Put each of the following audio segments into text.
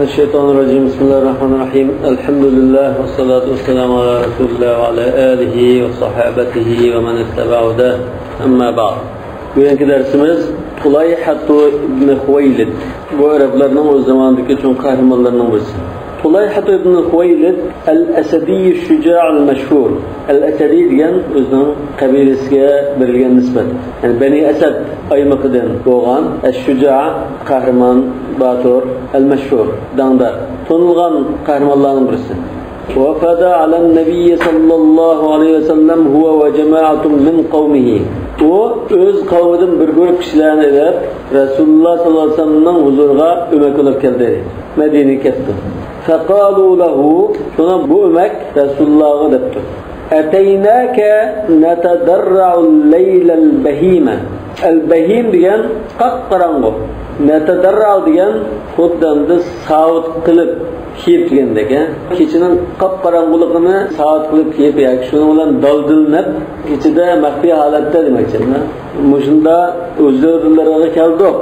Mineşşeytanirracim. Bismillahirrahmanirrahim. Elhamdülillah ve salatu vesselamu ala Resulillah ve ala alihi ve sahabatihi ve men ittaba'ahu da. Amma ba'd. Bugünkü dersimiz Tulayhatu ibn Huwaylid. Bu Araplarning o zamandaki çok kahramanlarından birisi. Tulayhatu ibn Huwaylid el-Esadi şüca'l meşhur. El-Esadi degan o'zining qabilasiga berilgan nisbat. Yani Bani Asad aymaqıdan bo'lgan el-Şüca' qahramon, batur, el-meşhur, dangdar. Tanılgan kahramanlardan birisi. Vafada alan Nebiy sallallahu aleyhi ve sellem huve ve cemaatun min kavmihi. O öz kavmidan bir grup kişilerini edip Resulullah sallallahu aleyhi ve sellem'nin huzuruna ümek olup geldi. Medine'ye gitti. Fekalu lehu, şuna bu ümek Resulullah'a depti. Eteynâke netedarra'ul leylel behîme. El-behîm diyen kapkarango. Netedarra'u diyen huddandı sağut kılıp kiyip degandek, kechinin qop-qorong'uligini soat qilib kiyib yoki shuni bilan daldilnib kechida maxfiy holatda demoqchi. Mushunda o'zlariga keldik.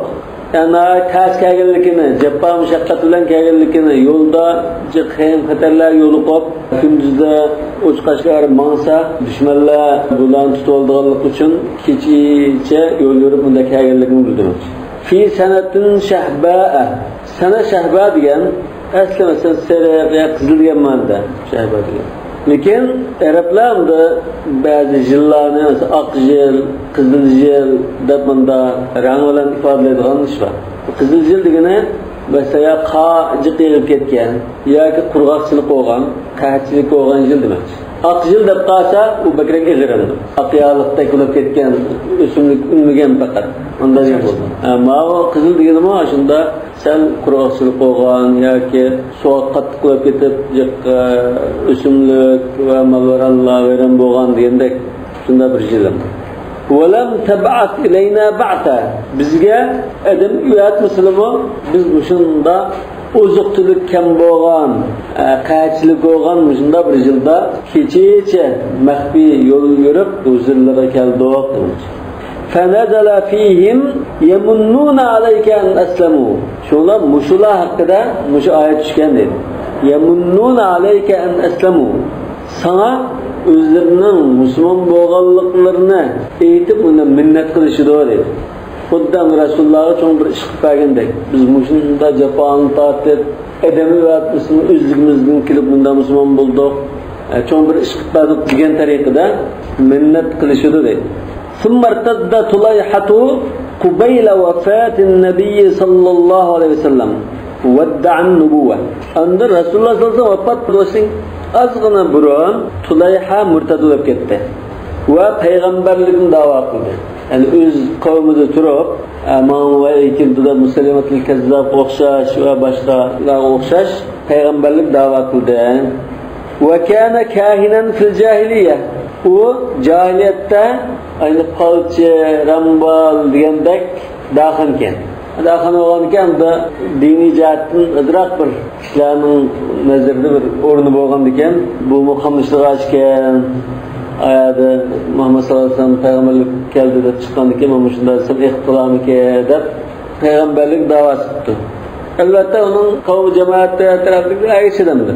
Yani tez kelganligini, jabbo mushaqqat bilan kelganligini, yo'lda qiyin xatarlar yo'liqib, kunduzda o'chqashlar mangsa, dushmanlar bulan tutib olganlik uchun kechicha yo'l yurib bunda kelganligini bildirmoqchi. Fi sanatin shahba'a. Sana shahba degan asli mesela sarı veya kızıl degan ma'noda shahba degan. Lekin Arablarda bazı jillarni oq jil, qizil jil deb bunda rang bilan ifodalaydigan ish bor. Qizil jil degani mesela jiq yig'ib ketgan yoki qurg'oqchilik bo'lgan, qahatchilik bo'lgan jil demakchi. Oq jil deb qolsa u bakrak ig'irindi. Aqyoliqda bo'lib ketgan o'simlik unmagan faqat. Undan bo'ldi. Ammo qizil degani mana shunda sen qurg'oqchilik bo'lgan yoki sovuq qattiq bo'lib ketib, o'simlik va malvarallar veren bo'lgan degandek shunda bir jil. Walam tab'at ilayna ba'ta. Bizga adam uyatmasimi? Biz shunda oziqchilik kam bo'lgan, qahatchilik bo'lgan shunda bir yilda kechicha maxfiy yo'l yurib o'zlariga keldik demoqchi. فَنَزَلَ فِيهِمْ يَمُنُّونَ عَلَيْكَ أَنْ أَسْلَمُوا. Şunlar muşula hakkında muşu ayet düşken dedi. يَمُنُّونَ عَلَيْكَ أَنْ أَسْلَمُوا. Sana özlerinin Müslüman boğallıklarını eğitip ona minnet kılışı doğru dedi. Xuddan Resulullah'a çok bir iş kıpagındık. Biz muşunda Japan tatil edemi ve atmışsın özlüğümüzden kilip bunda Müslüman bulduk. Çok bir iş kıpadık diyen tarikada minnet kılışı doğru dedi. ثم ارتد طليحة قبيل وفاة النبي صلى الله عليه وسلم ودع النبوة. عند رسول الله صلى الله عليه وسلم وفات بلوشين azgına burun Tulayha murtad olup gitti. Ve peygamberliğin dava kıldı. Yani öz kavmide turup aman ve ikildi de Müslümanlık kezzab okşaş ve başkalar okşaş peygamberlik dava kıldı. Ve kana kahinen fil cahiliye. O cahiliyette aynı palçı, rambal diyendek dağınken. Dağın olanken de dini cihetten ıdrak bir kişilerin nezarında bir ornu boğandiken bu mukammışlığı açken ayadı Muhammed sallallahu aleyhi ve sellem peygamberlik geldi de çıkandiken Muhammed'in desem ihtilamike edip peygamberlik davası tuttu. Elbette onun kavmi cemaatleri tarafındaki ayet edemdi.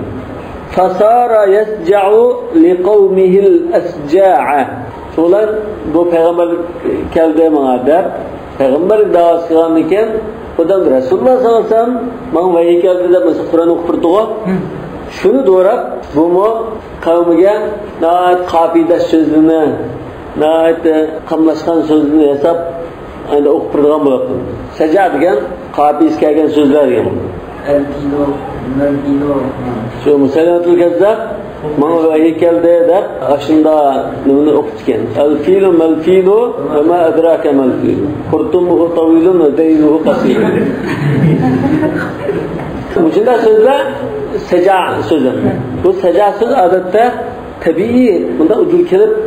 Fasara yesca'u li kavmihil esca'a. Şolar bu peygamberlik geldi bana der. Peygamberlik davası kılanken odan Resulullah sallallahu aleyhi ve sellem bana vahiy geldi de mesela Kur'an okuyup durduğu. Şunu doğrap bu mu kavmiga naat kafiydaş sözünü, naat kamlaşkan sözünü hesap aynı okuyup durduğun bıraktım. Seca degan kafiy kelgan sözler degan. El-filo, mel-filo. Şu Müslümanlık kezzab bana vahiy geldi de aşında bunu okutken. El-filu mel-filu ve ma edrake mel-filu. Kurtumuhu tavilun ve deynuhu kasir. Mucunda sözler seca sözü. Bu seca söz adette tabii bunda ucul kelip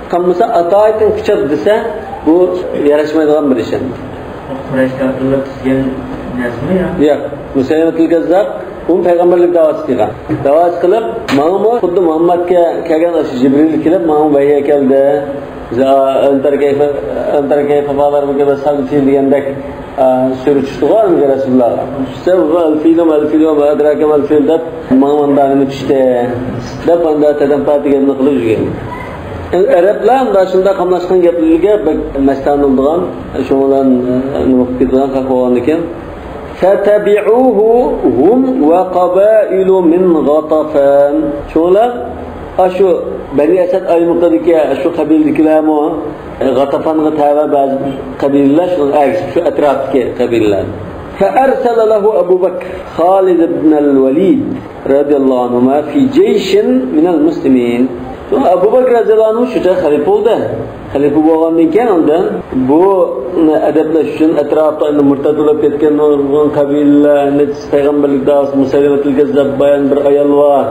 kalmasa atayetin küçük dese bu yaraşmayacak bir iş. Kureyş kafirler tüzgen nesmi ya? Yok. Müslümanlık kezzab bu peygamberlik davası kılgan. Davası kılıp Muhammed Muhammed'e kelgan Cibril kelip Muhammed vahiy keldi. Antara keyfe bağlar bu gibi salfil diyendek sürüçtü var mı Resulullah? İşte bu el-film adrakem el-film de mağmandanını düşte. De banda teden patigenini kılıp jügen. Araplar da şunda kamlaşkan gepilge mestan oldugan, şoňadan nuktidan kakıwan eken. Fatabi'uhu hum ve qabailu min Ghatafan. Şoňalar aşu Beni Esed aýmykdaki aşu kabildikilermi Gatafan'a tabi bazı kabileler şu etraftaki kabileler. فأرسل له أبو بكر خالد بن الوليد رضي الله عنهما في جيش من المسلمين. Abu Bakr radıyallahu anh şu halife oldu. Halife olgandan ondan bu edepleş üçün etrafta murtad olup ketken kabileler, peygamberlik davası Musaylimetul Kezzab bayan bir ayal var.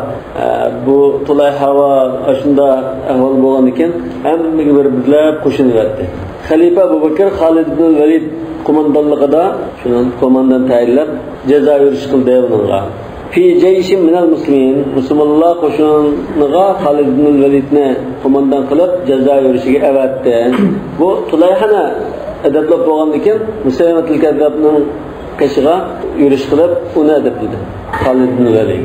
Bu Tulayha var. Aşında ahval bolgandan hem bir bilap koşunu verdi. Halife Abu Bakr Halid ibn Velid komandanlıqda şunun komandan tayinlab ceza yürüyüş kıldı bununla. Fi ceyşin minel muslimin Müslümanlar koşunuğa Halid ibn Velid'ni komandan kılıp ceza yürüyüşüge evetdi. Bu Tulayha'na edeplap bolgandan Musaylimetul Kezzab'nın kaşıga yürüyüş kılıp onu edepledi. Halid ibn Velid.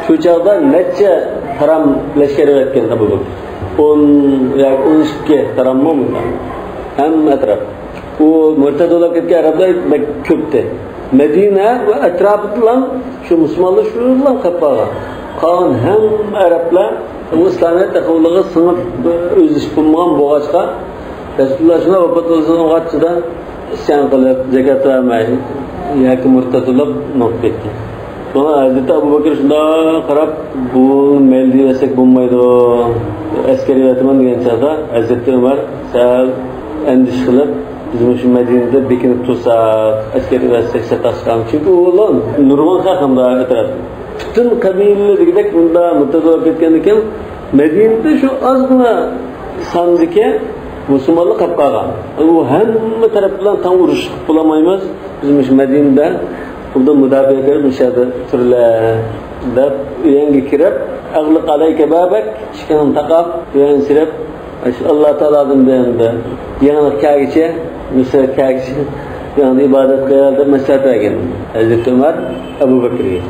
Şu çağda neçe haram leşkeri etken Abu Bakr. 12 haram mı? Hem etraf. O murtad olup ketken Araplar köptü. Medine ve etrafılan şu Müslümanlar şuradan kapağı. Kalan hem Araplar bu İslamiyet takımlığı sınıf özüş bulmayan boğaçka Resulullah şuna vefat olsun o kaçıda isyan kılıp zekat vermeyi yaki murtad olup nok etti. Sonra Hazreti Abu Bakr şunda karab bu meldi vesek bulmaydı askeri yatman diyen çağda Hazreti Ömer sağ endiş kılıp bizim şu Medine'de bekinip tutsak, askeri vesek sataşkan. Çünkü oğlan Nurman Kakım'da etrafı. Bütün kabileleri gidek bunda mutlu olup etkendiken Medine'de şu azgına sandıke Müslümanlık kapkağa. Bu hem tarafından tam uğraş bulamayız. Bizim şu Medine'de burada müdafaa edip müşahede türlü da üyengi kirep ağlık aleyke babek şikanın takaf üyen sirep Allah Teala'nın deyinde yanılık kâgiçe müsait kâgiçe yani ibadet kıyalda mesafet egen Hazreti Ömer Abu Bakır'ı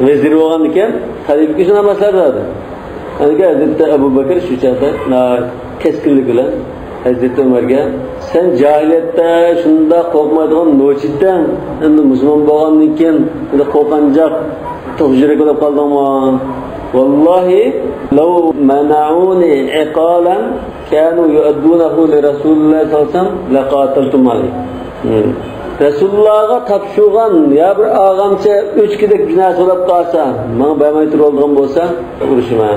veziri olan iken halife kişine mesafet aldı. Yani Hazreti Abu Bakır şu çağda keskinlik ile Hazreti Ömer'e sen cahiliyette şunda korkmadığın noçitten şimdi Müslüman boğan iken korkancak tohjürek olup kaldın mı? Vallahi لو منعوني عقالا كانوا يؤدونه لرسول الله صلى الله عليه وسلم لقاتلتم عليه. Resulullah'a tapşuğan ya bir ağamça 3 gidek günah olup kalsa, bana baymaytır olduğum olsa uğraşıma.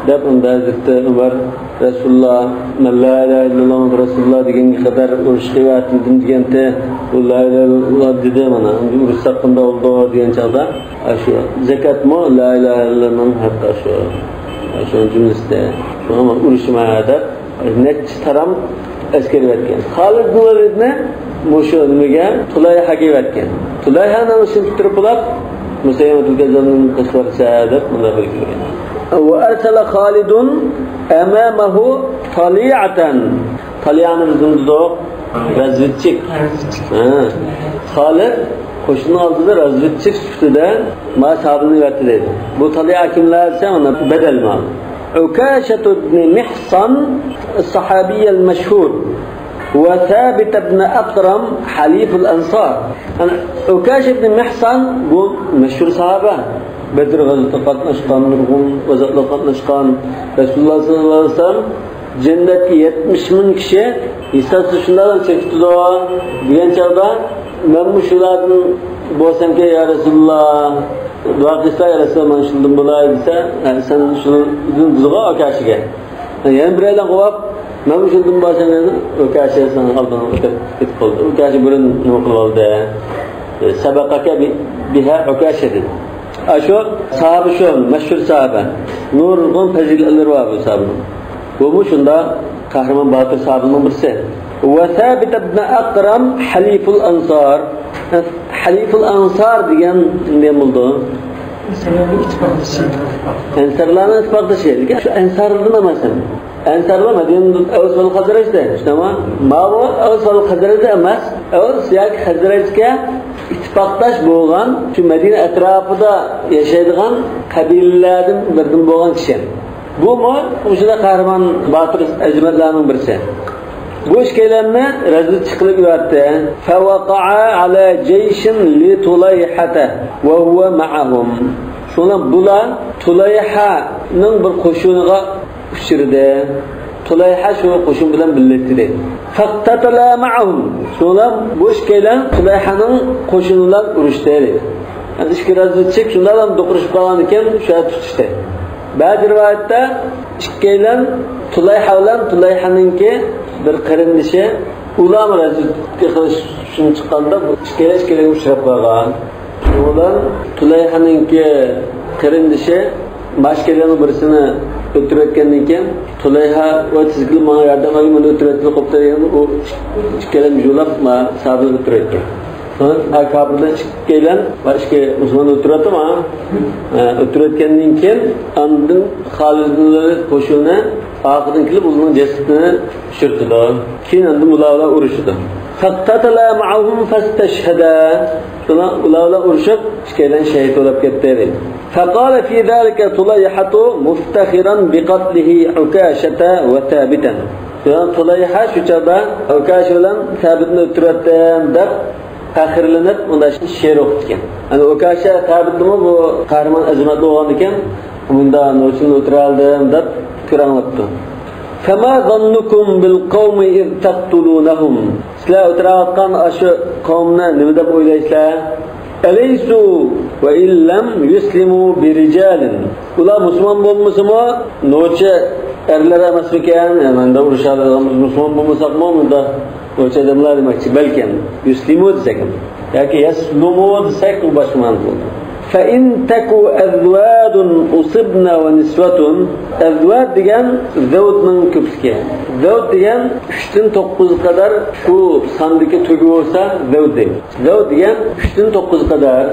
Depinde Hazreti Ömer Resulullah, la ilahe illallah Resulullah degen kadar uğraşığı atıldım digente, la ilahe illallah dedi bana, uğraş hakkında oldu diyen çağda, şu zekat mı la ilahe illallah'ın hakkı şu. Şunun cümlesinde ama uğraşmaya net taram askeri etken. Halid ibn Velid'ne muşulmige Tulayha'ga etken. Tulayha'nın işini tutup Musaylimetul Kezzab'ın kısmı saadet bunda belirtilgan. Ve ersele Halidun emamahu tali'atan. Tali'anın bizimizde razvedçik. Halid koşunun altında razvedçik sütüde sahabını verdi dedi. Bu tali'a kimlerse ona bedel mi aldı? عكاشة بن محصن الصحابي المشهور وثابت بن أقرم حليف الأنصار. عكاشة بن محصن bu meşhur sahabe. Bedir gazasında katlaşkan, nurgun gazasında katlaşkan. Resulullah sallallahu aleyhi ve sellem cennetki 70.000 kişi İsa şunlardan çekti doğa. Diyen çağda ben bu şulardan bolsam ki ya Resulullah dua kısa ya Resulullah şundan bulaysa sen şunu düzgün akaşıge. Yani bir aydan kovap ben bu şundan bolsam ki akaşıge sen aldın gidip oldu. Akaşı burun nokul oldu. Sabakaka biha akaşı dedi. Aşo sahabe şu meşhur sahabe. Nurgun faziletleri var bu sahabenin. Bu şunda kahraman Bahadır sahabenin birisi. Ve Thabit ibn Akram haliful ansar. Haliful ansar diyen ne buldu? Ensarların ittifaklışı. Ensarların ittifaklışı. Şu ensarlı namazın. Ensarlar Medine'nin Evs ve Hazrej'de. İşte ama bu Evs ve Hazrej'de emas. Evs yak Hazrej'e ittifaktaş bo'lgan, şu Medine etrafında yaşaydigan kabilelerden birden bo'lgan kişi. Bu mu? O'shada qahramon Batir ajmatlarning birisi. Bu işkeylerini rezil çıkılıp verdi. فَوَقَعَ عَلَى جَيْشٍ لِتُلَيْحَةَ وَهُوَ مَعَهُمْ. Şuna bula Tulayha'nın bir koşunuğa uçurdu. Tulayha şu koşun bilen birleşti. فَقْتَتَلَا مَعَهُمْ. Şuna bu işkeylen Tulayha'nın koşunular uruştu. Yani işki rezil çık şunlardan dokunuşup kalan iken şöyle tutuştu. Bazı rivayette işkeylen Tulayha ile Tulayha'nınki bir qarindişi ulam razillikka qilishim chiqqanda ishkela uchrab qolgan. Ular Tulayhaninki qarindishi mashkalaning birisini o'tirayotgandan keyin Tulayha va tizgil menga yordam berib meni o'tirayotgan qopda u ishkela yo'lab ma sabr o'tirayotgan. Akabida ishkelan va ishga Usmon o'tirayotdi o'tirayotgandan keyin andin Xolidning qo'shini Ağzından kilip uzun cesetini şırtılar. Keyin ulavla uruşudu. Faktatala ma'ahum fasteşheda. Şuna ulavla uruşup işkeylen şehit olup gitti. Fakale fi zalika Tulayhatu muftakhiran biqatlihi Ukashata ve Thabitan. Şuna Tulayha şu çaba Ukash bilan Thabitni o'tirayotgan deb faxrlanib unda she'r o'qitgan. Ana Ukasha Thabitni bu qahramon azmat bo'lgan ekan, bunda no'shin o'tiraldim deb Kur'an'da. فَمَا ظَنُّكُمْ بِالْقَوْمِ اِذْ تَقْتُلُونَهُمْ. Sizler oturarken aşı kavmine ne de oylayışlar? اَلَيْسُوا وَاِنْ لَمْ يُسْلِمُوا بِرِجَالٍ. Ular Müslüman olması mı? Noçe erlere emas miken? Hemen de vuruşalım. Müslüman olmasak mı? Da noçe adamlar demekçi. Belki Müslümu desek. Yani yeslumu desek bu başıman oldu. فَاِنْ تَكُوا اَذْوَادٌ اُصِبْنَا وَنِسْوَةٌ. Ezzvad diyen zevd'nin küpski. Zevd diyen 3'ten 9 kadar şu sandaki tügü olsa zevd değil. Zevd diyen 3'ten 9 kadar.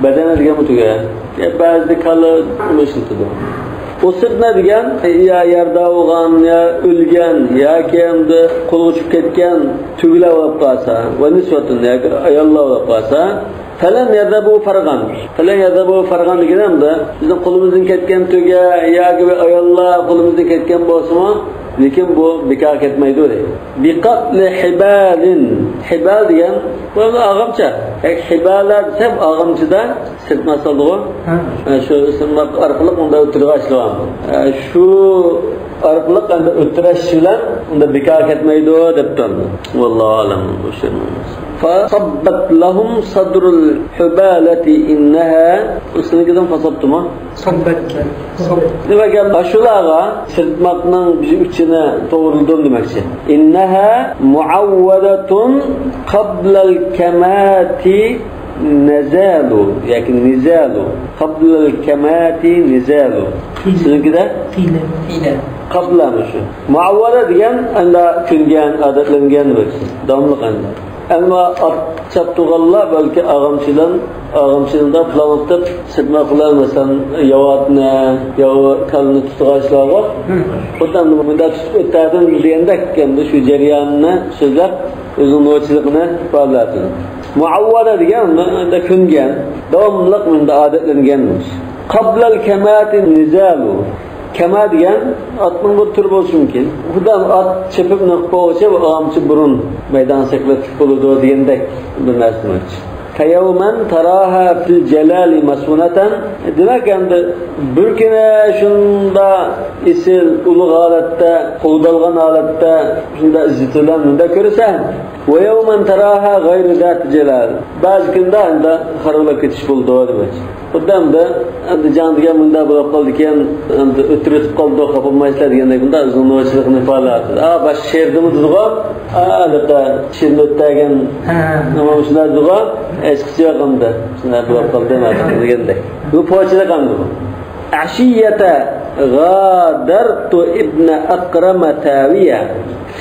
Bedene diyen bu tügü. Bazı kalı mışıltıdır. Usibna diyen ya yarda olgan ya ölgen ya kendi kolu uçup ketken tügüle olup kalsa ve nisvetun ya ayalla olup kalsa falan yadhabu fargan. Falan yadhabu fargan degenim de bizim kolumuzun ketken tüge ya gibi ayalla kolumuzun ketken bolsa lekin bu bekar ketmaydi öyle. Biqatli hibalin. Hibal diyen bu ağamça. Hibalar desem ağamçıda sırtması oldu. Şu sırtmak arkalık onda ötürüğaçlığa. Şu arkalık onda ötürüğaçlığa onda bekar ketmaydi o depten. Wallahu alam. فَصَبَّتْ لَهُمْ صَدْرُ الْحُبَالَةِ اِنَّهَا. Üstüne giden fasabtı mı? Sabbet. Demek ki aşılağa sırtmakla bizim içine doğrulduğum demekçi. İnneha muavvedatun qablal kemati nezalu. Yani nizalu. Qablal kemati nizalu. Sizinki de? Hile. Qabla mı şu? Muavveda diyen anda küngen, adetlengen demekçi. Damlık anda. Ama at çaptığalla belki ağamçıdan da planıp sıkma kullanmasan yavatına, kalını tutuğaçlar var. Odan da bunda tutup ötlerden diyendek kendi şu cereyanına sözler özün noçılıkına bağlatın. Muavvada diyen de küngen, devamlılık mında adetlengenmiş. Qablal kematin nizalu. Kema diyen atın bir tür olsun mümkün. Buradan at çepip nokta olsa bu ağamçı burun meydan sekletik buludu diyendek bir nesneç. Kayevmen taraha fil celali masunatan. Demek yani bir kine şunda isil ulu alette, kovdalgan alette şunda izzetilen de görürsen ve yevmen taraha gayri zat celal. Bazı günde anda harıla ketiş buldu demek. Odam da can diye bunda bulup kaldıkken ötürüp kaldı kapılmayışlar diyende bunda uzunluğaçılıkını ifade baş şehirde duğa da şimdi öttegen ama şunlar duğa eskisi yakında şunlar bulup kaldı diyende bu poğaçada kandı bu aşiyete gadartu ibn akrama taviye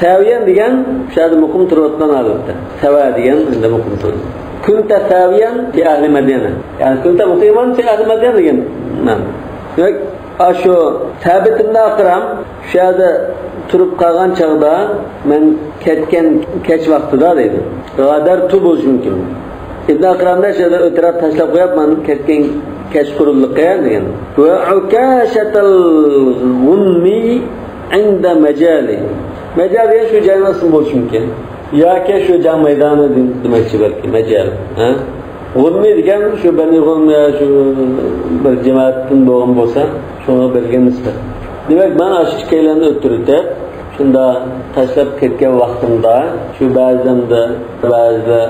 taviyen diyen şahı mukum turuttan alıptı tava diyen inde mukum turut كنت ثاويا في أهل مدينة يعني كنت مقيما في أهل مدينة نعم Aşu Sabit ibn Akram şu yerda turib qolgan chaqda men ketgan kech vaqtida deydi. G'adar tu bo'lishi mumkin. Ibn Akramda shu yerda o'tirib tashlab qo'yapman ketgan kech qurilliqqa degan. Va ukashatal gunmi inda majali. Majali shu joynasim bo'lishi mumkin. Yoki shu jang maydoni demoqchi balki majal. Ha? Gunmi degan shu Bani Gunmi shu bir jamoatdan bo'lgan bo'lsa, shunga bergan nisbat. Demak, men ash ikkalarni o'tirib shunda tashlab ketgan vaqtimda shu ba'zimda ba'zida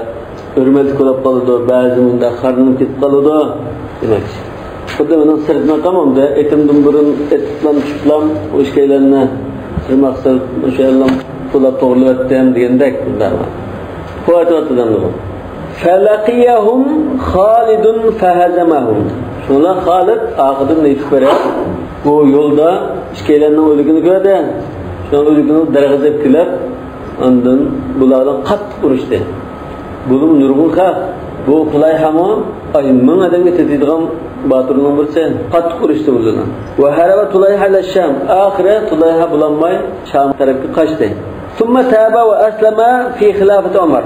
hurmat qilib qoladi, ba'zi bunda qarnim ketib qoladi demoqchi. Xuddi mening sirtma qamamda etimdan burun etlam chiqlam o'shkaylarni bir maqsad o'shalarni qo'llab to'g'rilayotgan degandek bundaman. Qo'yatotdim bu. Falaqiyahum Xolidun fahazamahum. Shunlar Xolid oxidan yetib beradi. Bu yo'lda ishkaylarning o'ligini ko'radi. Shuni o'ligini darg'azab kelib, ondan bulardan qattiq urishdi. Bunun nurg'un xalq. Bu qulay hamon ay ming odamga tetadigan Baturning birisi qattiq urishdi bulardan. Va haraba Tulayha al-Sham. Oxiri Tulayha bulanmay Sham tarafga qochdi. Thumma taba va aslama fi xilafati Umar.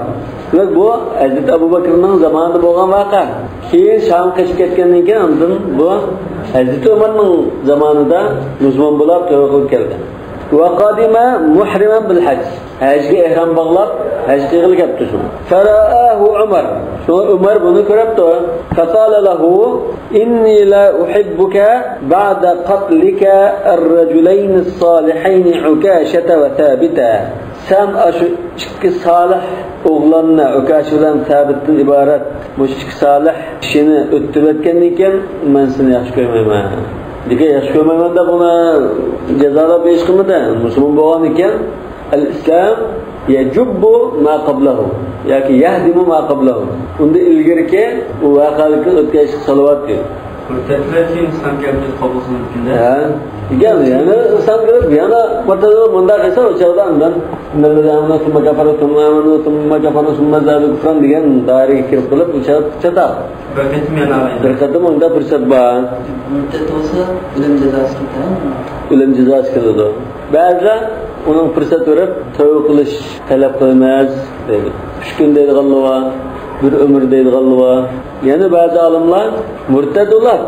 Demak bu Hazrat Abu Bakrning zamonida bo'lgan voqea. Keyin Sham qochib ketgandan keyin ondan bu Hazrat Umarning zamonida musulmon bo'lib tavba keldi. Wa qadima muhriman bil hajj. Hajga ihrom bog'lab hajga qilibdi shuni. Faraahu Umar. Shu Umar buni ko'ribdi. Faqala lahu inni la uhibbuka ba'da qatlika ar-rajulayn as-salihayn Ukashata va Thabita. Sen aşı ikki salih o'g'lonni Ukash bilan Thabitdan iborat bu ikki salih kishini o'tib o'tgandan keyin men seni yaxshi ko'rmayman. Nega yaxshi ko'rmayman deb buni jazolab besh qilmadi. Musulmon bo'lgan ekan al-Islam yajubbu ma qablahu yoki yahdimu ma qablahu. Unda ilgirki u voqealikni o'tkazishga salovat yo'q. Murtadlarki inson kabul qabul qilinadi. Ha, yani inson kirib yana martaba bunda qilsa o'chada undan nima thumma kafaru thumma zadu kufran degan dairaga kirib qilib o'chada chataq. Bir qadim unda fursat bor. Murtad bo'lsa o'lim jazosi ketadi. O'lim jazosi keladi. Ba'zilar uning fursat berib tavba qilish talab qilmas deydi. 3 kun deydiganlar bir ömür deydiganlar. Yani bazı alimlar murtadlar.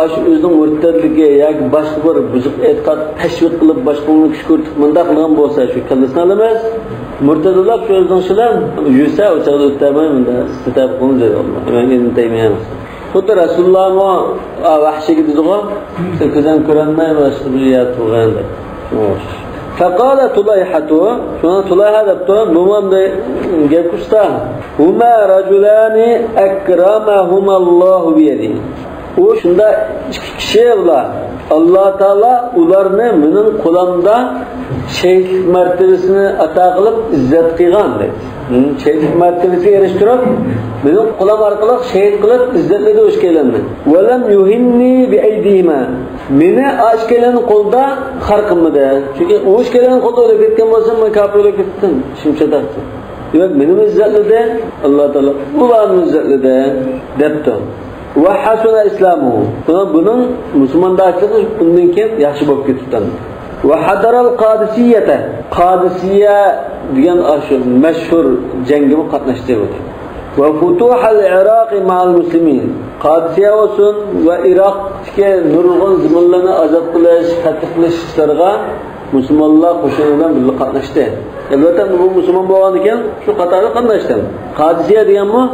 Aş o'zining murtadligi yoki boshqa bir buzuq e'tiqod tashviq qilib boshqani kuch ko'rsatib munda qilgan bo'lsa shu kallasini olamiz. Murtadlar shu o'zining shilan yursa o'chada o'tmay bunda istitab qilib deydilar. Men endi deyman. Xuddi Rasululloh vahshiga dedilar, sen ko'zdan ko'ranmay boshqa bir yer turganda. فقال طليحة شنو طليحة دبتو بمن جاب كشتا هما رجلان أكرمهما الله بيده وشندا كشيبلا Allah Teala ularni mening qo'limda şeyh martabasini ata qilib izzat qilgan dedi. Şeyh martabasiga erishtirib, mening qo'lim orqali şeyh qilib izzatladi o'shkaylarni. Va lam yuhinni bi aydihima. Meni ashkaylarning qo'lida xar qilmadi. Chunki o'shkaylarning qo'lida o'lib ketgan bo'lsa, men kafir bo'lib ketdim. Shuncha taqdi. Demak, meni izzatladi, Allah Teala ularni izzatladi debdi. Va hasuna islamuhu. Bunun musulmondagi bundan keyin yaxshi bo'lib ketdi. Va hadaral qadisiyata. Qadisiya degan ashu mashhur jangga qatnashdi edi. Va futuhal Iroq ma'al muslimin. Qadisiya olsun va Iroqga nurg'un zimonlarni azod qilish, qattiq qilish ishlariga musulmonlar qo'shini bilan birga qatnashdi. Albatta bu musulmon bo'lgan ekan, shu qatorda qatnashdi. Qadisiya deganmi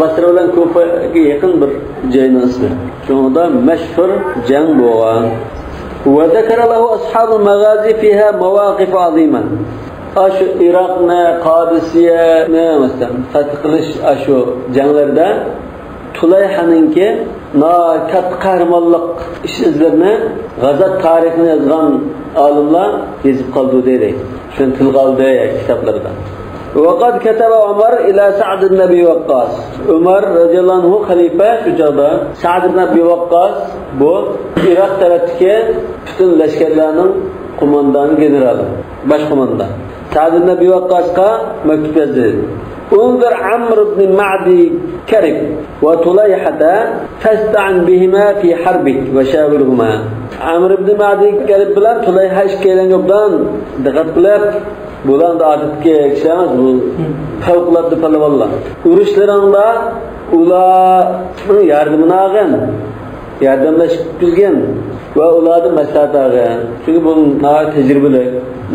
Basra bilan Kufaga yaqin bir joyning ismi. Shunda mashhur jang bo'lgan. Va zakara lahu ashabul maghazi fiha mawaqif azima. Ashu Iroqni, Qadisiyani masalan fath qilish ashu janglarda Tulayhaninki kat qahramonlik izlarini g'azot tarixini yozgan olimlar yozib qoldi deydi. Shuni tilga oldi kitoblarda. وقد كتب عمر إلى سعد بن أبي وقاص. عمر رضي الله عنه خليفة شجاع سعد بن أبي وقاص bu Irak tarafdaki bütün leşkerlerinin kumandanı generali, başkumandan. Sa'd ibn Abi Waqqas'a mektup yazdı. Unzur Amr ibn Ma'di Karib ve Tulayha'da fasta'in bihima fi harbik ve şawirhuma. Amr ibn Ma'di kelib bilan Tulayha ishkelan yobdan diqqat qilib bular da adetga kishamiz bu favqulodda palvonlar. Urushlaringda ularning yordamini olgan, yordamlashib kelgan va ularning maslahat olgan. Chunki bu tajribali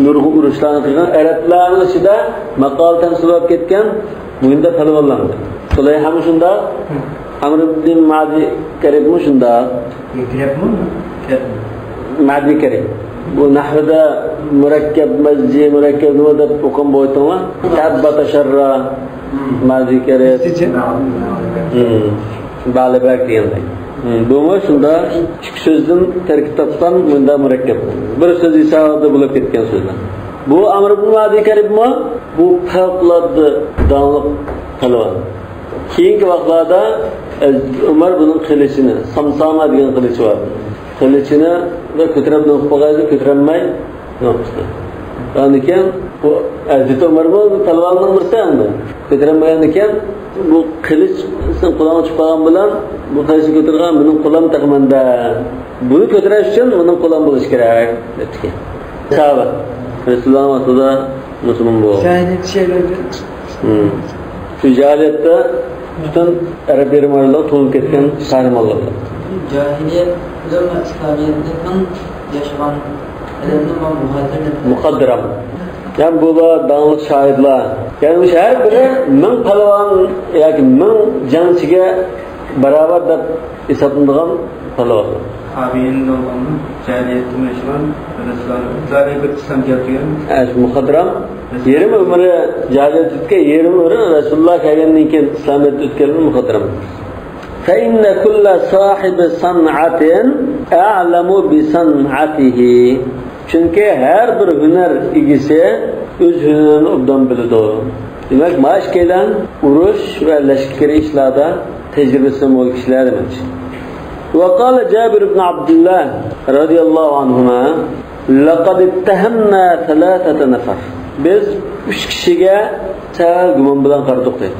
nurg'un urushlarni qilgan arablarning ichida maqol tansilab ketgan bunda palvonlar. Tulayha ham shunda, Amr ibn Ma'di Karib ham shunda. Ma'di Karib. Bu nahvda murakkab mazji murakkab nima deb o'qim bo'ytimi? Tabbata sharra Ma'di Karib. Balibak deganday. Bu shunda ikki so'zdan tarkib topgan bunda murakkab. Bir so'z hisobida bo'lib ketgan so'zlar. Bu Amr ibn Ma'di Karibmi? Bu favqulodda donliq palvon. Keyingi vaqtlarda Umar bunun qilichini, samsama degan qilichi bor. Qilichini va ko'tarib no'qpag'aydi, ko'taramay no'qdi. Undan keyin bu Hazrat Umar bu palvonning birsi endi. Ko'taramagan ekan, bu qilich sen qo'lini chiqqan bilan bu qilichni ko'targan mening qo'lim taqmanda. Buni ko'tarish uchun mening qo'lim bo'lish kerak dedi. Sahaba Rasululloh vaqtida musulmon bo'ldi. Jahiliyat şeylerdi. Şu cahiliyette bütün Arap yerlerinde to'lib ketgan qahramonlar. Jahiliyat bilan İslamiyatning yaşagan adamning muqaddiram. Yani bular dağlık şahitler. Yani her biri min palvan yoki min jangchiga barabar deb hisoblanadigan palvan. Tabiin olan cahiliyatning yaşagan Rasululloh bir İslam keltirgan. Muqaddiram yerim umri cahiliyatga yerim umri Rasululloh kelgandan keyin islomiyatga o'tganlar muqaddiram. Fa inna kulla sahibi san'atin a'lamu bi san'atihi. Chunki har bir hunar egisi o'z hunarini obdan biladi. Demak, maash kelgan urush va lashkar ishlarda tajribasi mo'l kishilar demak. Wa qala Jabir ibn Abdullah radhiyallohu anhuma laqad ittahamna thalathata nafar. Biz 3 kishiga sal gumon bilan qaradik dedi.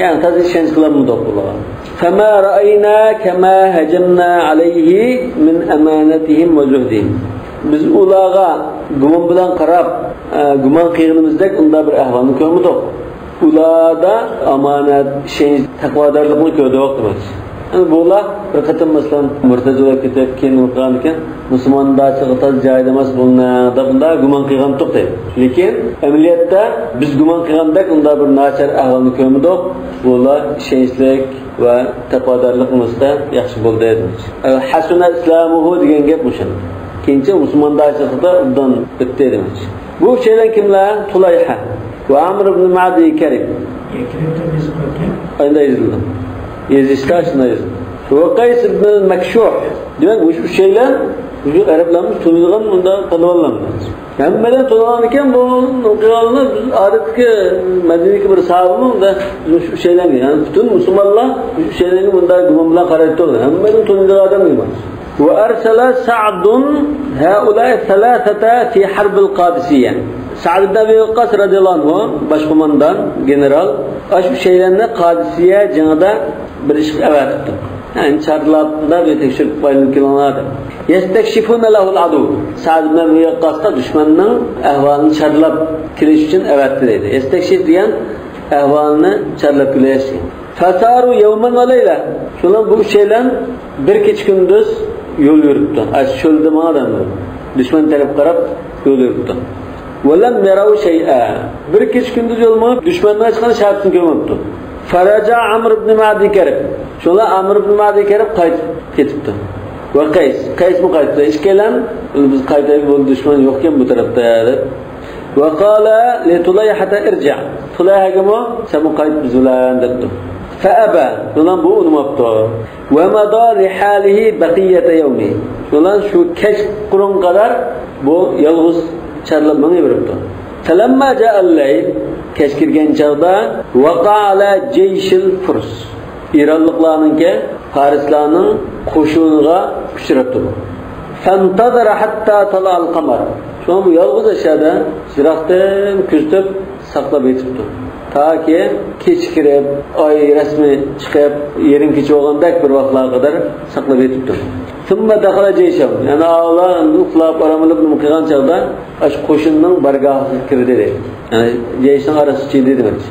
Yani tazi ishonch qilamiz bular. Fama ra'ayna kama hajamna alayhi min amanatihim wa zuhdihim. Biz ularga gumon bilan qarab, gumon qilganimizdek unda bir ahvolni ko'rmadik. Ularda amonat, ishonch, taqvodorlikni ko'rdik demak. Yani bular bir qatam masalan murtazolar ketib keyin qilgan ekan, musulmonlar chiqib joyida emas bunda gumon qilgan to'xtay. Lekin amaliyotda biz gumon qilgandek unda bir nachar ahvolni ko'rmadik. Bular ishonchlik va taqvodorligimizda yaxshi bo'ldi dedi. Hasuna islamuhu degan gap o'sha. Keyincha musulmonlar chiqib undan bitdi demak. Bu şeyler kimlar? Tulayha va Amr ibn Ma'di Karib. Ayda yazıldı. Yazıştaşınayız. Ve Qays ibn Makshuh. Demek bu şeyler bu Araplarımız tanıdığım bunda tanıvanlardı. Hemmeden tanıvanırken bu kralını adetki Medine'deki bir sahabının da bu şeyler yani bütün Müslümanlar bu şeylerini bunda gümümle karayette olur. Hemmeden tanıdığı adam iman. Ve ersele Sa'dun haulâ thalâthata fi harbil Qadisiyye. Sa'd ibn Abi Waqqas radıyallahu anh başkumandan general aşk şeylerine Qadisiyye cihada bir iş evetdi. Yani çarlapda bir tekşirip payını kilanlardı. Yestekşifûne lehul adu. Sa'd ibn Abi Waqqas'ta düşmanının ehvalini çarlap kiriş için evetdi dedi. Yestekşif diyen ehvalini çarlap kileşti. Fasaru yevmen ve leyla. Şundan bu şeyler bir geç gündüz yol yürüttü. Çölde madem düşman taraf qarab yol yürüttü. وَلَمْ يَرَوْا شَيْئًا. Bir geç gündüz yolmayıp düşmanına çıkan şartını görmepti. Faraca Amr ibn Ma'di Karib. Şolar Amr ibn Ma'di Karib qaytib ketibdi. Va Qays mi qaytdi? İşkelan biz qaytaylik bo'ldi düşman yo'qken bu tarafda deb. Va qala li Tulayhata irji'. Tulayhaga mo sen qayt biz bilan debdi. Fa aba. Şolar bu unumapti. Va mada li halihi baqiyata yawmi. Şolar shu kech qurun qadar bu yolg'iz charlab menga beribdi. Falamma ja'a al-layl kechkirgan chog'da waqa'ala jayshil furs. İranlıklarınki Farislarning qo'shiniga uchrabdi. Fantazara hatta talal qamar. Şu bu yolg'iz aşağıda chiroqdan kuzatib saqlab yetibdi. Ta ki kechikirib, ay resmi chiqib, yerin kechi olgandek bir vaqtlarga qadar saqlab etibdi. Thumma dakhala jaysham. Yani Allah uxlab aramilib nima qilgan chaqda ash qo'shinning bargohiga kirdi dedi. Yani jayshning arasi chidi demak.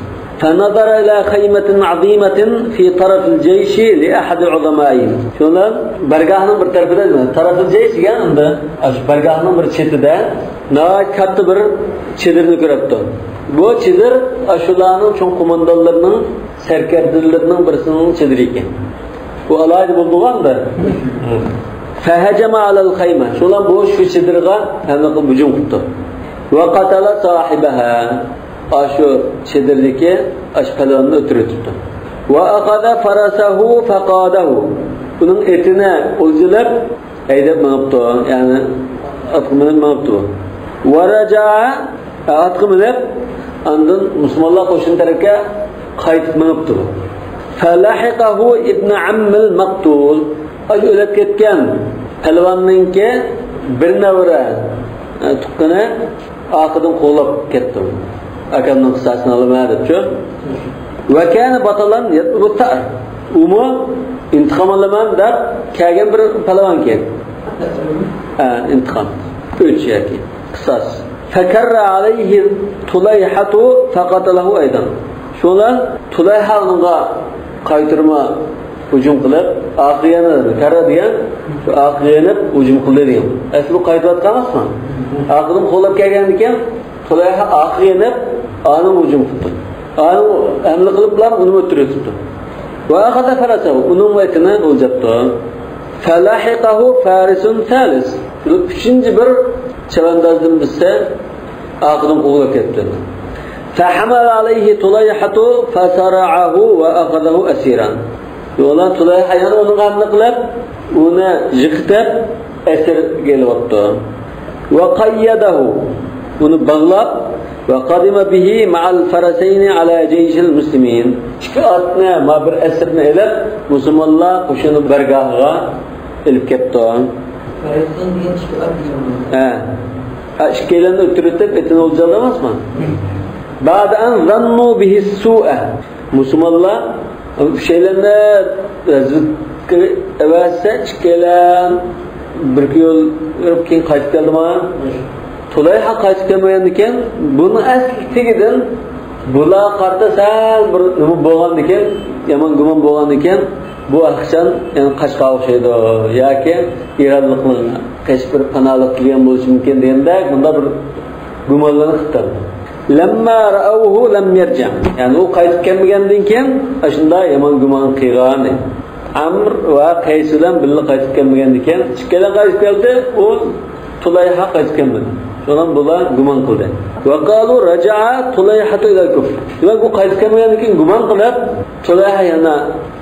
فنظر إلى خيمة عظيمة في طرف الجيش لأحد عظمائهم. شلون؟ برجعنا برتربية طرف الجيش يعني أش برجعنا برشتة نا كاتبر çedir nükürüptü. Bu çedir aşulanın çoğun komandallarının serkerdirlerinin birisinin çediriyken. Bu alaydı bulduğun da. فهجم على الخيمة. Şulan bu şu çedirga hem de hücum kuttu. وقتل صاحبها. Aşu çedirdeki aşkalarını ötürü tuttu. وأخذ فرسه فقاده. Bunun etine uzulup eydep manıptı. Yani atkımını manıptı. وَرَجَعَ atkımını andın Müslümanlar koşun tarafka kayıt manıptı. فَلَحِقَهُ İbn Ammil Maktul. Aşu ölüp ketken pelvanınki bir nevre tukkını akıdın qo'llab ketdi. Akamning qissasini olmadim-ku. Va kana batalan yatbu ta'ar. Umu intiqom olaman deb kelgan bir palvon ekan. Intiqom. 3 yoki qissas. Fakarra alayhi Tulayhatu faqatalahu aydan. Şolar Tulayha unga qaytirma hujum qilib, aqiyani kara degan, shu aqiyani hujum qildi degan. Asli qaytayotgan emasmi? Aqidin qo'llab kelgan ekan, Tulayha aqiyani anı hücum tuttu. Anı emli kılıplar onu ötürüyordu. Ve akada farasahu. Onun etine olacaktı. Felahiqahu farisun thalis. Üçüncü bir çavandazdım bizse akıdın kulu ketti. Fehamal aleyhi Tulayhatu fesara'ahu ve akadahu esiran. Yola Tulayha yani onun emli kılıp onu yıkıtıp esir geliyordu. Ve qayyadahu. Onu bağlap وقدم به مع الفرسين على جيش المسلمين. شكاتنا ما بر أسرنا إلى مسلم الله قشون برجاها الكبتان. فرسين دين شكات. أشكالنا ترتب إتنا وجل ما اسمه. بعد أن ظنوا به السوء مسلم الله شيلنا ذكر أواسع شكلان بركيول ربكين قايد كلمة. Tulayha qaytib kelmagan ekan, buni asligidan bular qarta sal bir nima bo'lgan ekan, yomon gumon bo'lgan ekan, bu aqchan yani qashqa o'xshaydi yoki iranlikning qaysi bir panolik qilgan bo'lishi mumkin deganda bunda bir gumonlarni qildi. Lamma ra'awhu lam yarja. Yani u qaytib kelmagandan keyin shunda yomon gumon qilgan. Amr va Qays bilan birga qaytib kelmagan ekan, ikkala qaytib keldi, u Tulayha qaytib kelmadi. Şolan bular guman qildi. Va qalu raja'a Tulayhatu ila kufr. Demak bu qaytib kelmagan ekan guman qilib Tulayha yana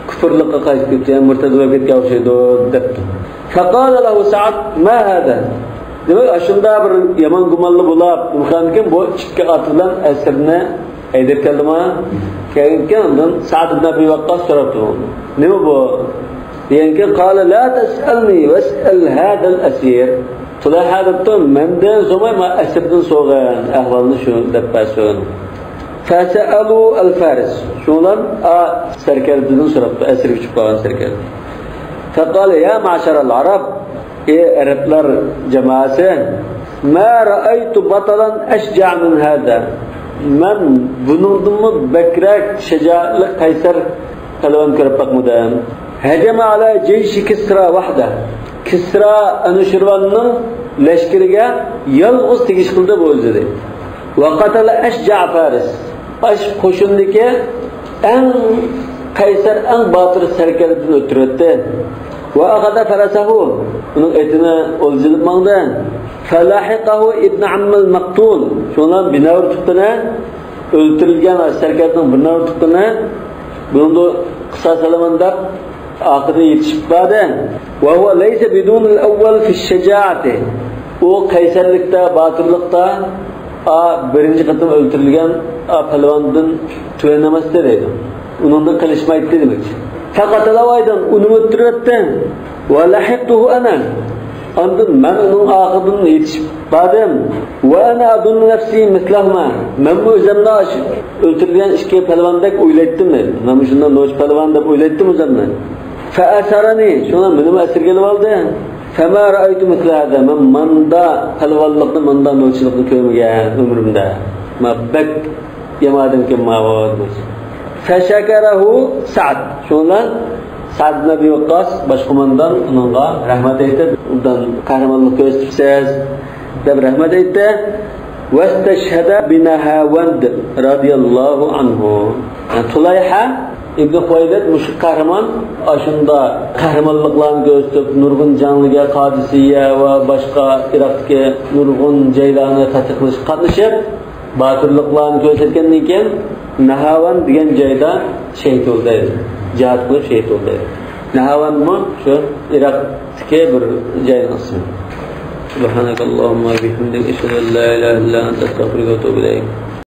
kufrlikqa qaytib ketdi, yani murtad bo'lib ketgan o'xshaydi debdi. Faqala lahu Sa'd ma hada? Demak shunda bir yomon gumonli bo'lib, muhamkin bu ikki ot bilan asrni haydab keldimi? Keyin undan Sa'd ibn Abi Waqqas so'rabdi. Nima bu? Deganki qala la tas'alni was'al hada al-asir. Tulayha debdi, mendan so'may ma asrdan so'g'an ahvolni shu deb so'ragan. Fasalu al-faris. Shundan sarkardan so'rabdi, asir uchib qolgan sarkar. Faqala ya ma'shar al-arab, ey arablar jamoasi, ma ra'aytu batalan ashja' min hada. Men buningdan bakrak shajoatli qaysar qalban ko'rib baqmadim. Hajama ala jayshi Kisra wahda. Kisra Anushirvanning lashkariga yolg'iz tegish qildi bu o'zida. Va qatala ashja' faris. Ash qo'shindagi eng qaysar, eng botir sarkardan o'tirdi. Va aghada farasahu. Uning etini o'ldirib mangdi. Falahiqahu ibn Ammil Maqtul. Shundan binavr tutdina o'ldirilgan sarkardan binavr tutdina. Bunda qisas alaman deb آخر يتشب بعدين وهو ليس بدون الأول في الشجاعة o qaysarlikda, botirlikda birinchi qatim o'ldirilgan palvondan tuvenamasdi deydi. Undan qilishmaydi demak. Faqat alaydan uni o'ldiribdi va lahiqtuhu ana. Ondan men onun ahidin yetişip badım. Ve ana adun nefsi mislahma. Men bu özümde öldürülen işke pelvandek uylaytdım dedi. Men şundan noç pelvan dep uylaytdım özümde. Fa asarani. Şuna benim esir gelip aldı. Fema ra'aytu misla hada. Men manda pelvanlıkni, manda noçlukni ko'rmagan ömrümde. Ma bek yamadım ki mavad. Fa shakarahu Sa'd. Şuna Sa'd ibn Abi Waqqas baş komandan onunla rahmet etti. Ondan kahramanlık göstersiz deb rahmet etti. Vesteşhede binahawand radiyallahu anhu. Tulayha ibn Huwaylid mushuk kahraman aşında kahramanlıklarını gösterip nurgun canlıga Qadisiyya ve başka Irak'taki nurgun ceylanı tatbiq qatnashib batırlıklarını göstergandan keyin Nahawand degan joyda shahid bo'ldi. Jihad qilib shahid bo'ldi. Nahawand mı? Şu Irak'taki bir joyning ismi. Subhanakallahumma bihamdika ashhadu an la ilaha illa anta astaghfiruka va atubu ilayk.